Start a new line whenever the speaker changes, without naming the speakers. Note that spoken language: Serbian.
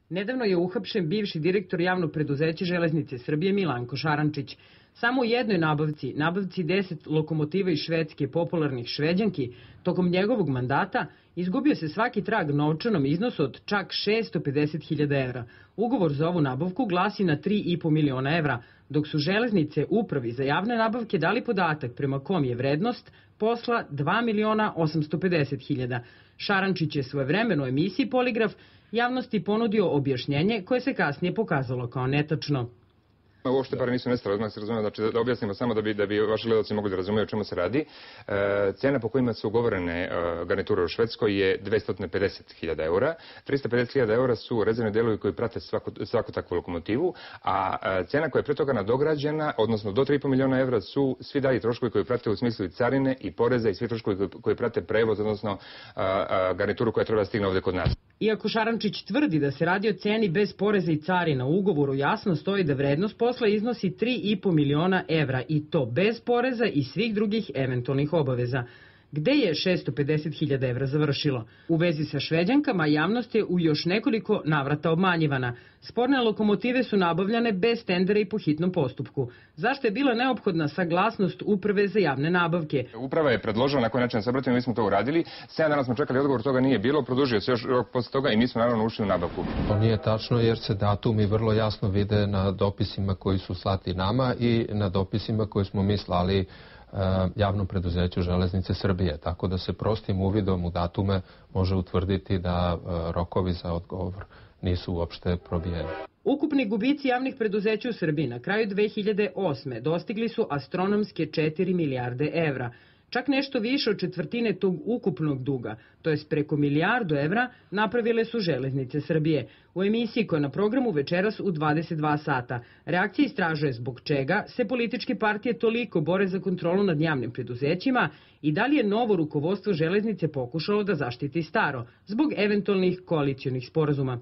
Nedavno je uhapšen bivši direktor javnog preduzeća Železnice Srbije Milanko Šarančić. Samo u jednoj nabavci 10 lokomotiva iz Švedske popularnih šveđanki, tokom njegovog mandata izgubio se svaki trag novčanom iznosu od čak 650.000 evra. Ugovor za ovu nabavku glasi na 3,5 miliona evra, dok su Železnice Upravi za javne nabavke dali podatak prema kom je vrednost posla 2.850.000. Šarančić je svojevremeno u emisiji Poligraf javnosti ponudio objašnjenje koje se kasnije pokazalo kao netačno.
Uopšte pare nisu nestale, odmah se razume, znači da objasnimo samo da bi vaši gledalci mogli da razumeju o čemu se radi. Cena po kojima su ugovorene garniture u Švedskoj je 250.000 eura. 350.000 eura su rezervni delovi koji prate svaku takvu lokomotivu, a cena koja je pre toga nadograđena, odnosno do 3,5 miliona evra, su svi dalji troškovi koji prate u smislu i carine i poreza i svi troškovi koji prate prevoz, odnosno garnituru koja treba da stigne ovde kod nas.
Iako Šarančić tvrdi da se radi o ceni bez poreza i carina, u ugovoru jasno stoji da vrednost posla iznosi 3,5 miliona evra i to bez poreza i svih drugih eventualnih obaveza. Gde je 650.000 evra završilo? U vezi sa šveđankama javnost je u još nekoliko navrata obmanjivana. Sporne lokomotive su nabavljane bez tendera i po hitnom postupku. Zašto je bila neophodna saglasnost Uprave za javne nabavke?
Uprava je predložila na koji način se obratimo, mi smo to uradili. 7 dana smo čekali odgovor, toga nije bilo, produžio se još rok posle toga i mi smo naravno ušli u nabavku.
To nije tačno jer se datumi vrlo jasno vide na dopisima koji su slati nama i na dopisima koje smo mi slali javnom preduzeću Železnice Srbije, tako da se prostim uvidom u datume može utvrditi da rokovi za odgovor nisu uopšte probijeni.
Ukupni gubici javnih preduzeća u Srbiji na kraju 2008. dostigli su astronomske 4 milijarde evra. Čak nešto više od četvrtine tog ukupnog duga, to jest preko milijardu evra, napravile su Železnice Srbije. U emisiji koja je na programu večeras u 22 sata. Reakcija istražuje zbog čega se političke partije toliko bore za kontrolu nad javnim preduzećima i da li je novo rukovodstvo Železnice pokušalo da zaštiti staro zbog eventualnih koalicionih sporazuma.